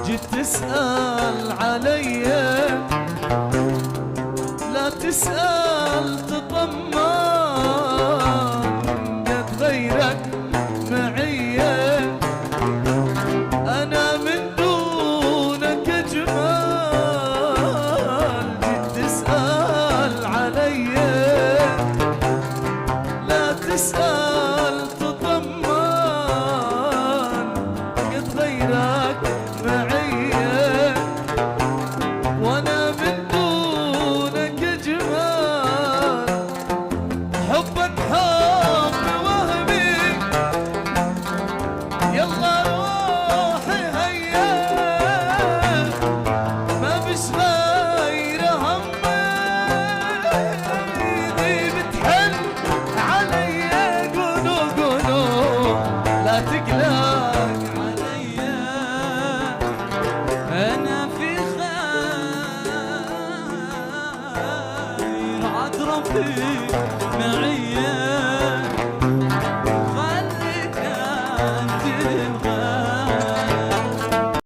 جيت تسأل عليا لا تسأل تطمن قد غيرك معية أنا من دونك أجمل جيت تسأل عليا لا تسأل تطمن قد غيرك معية وانا من دونك جمال حبك حب وهمي يلا روحي هيا ما بش غير همي بتحن عليا قولوا قولوا لا تقلق عليا أنا في خير عاد ربي معي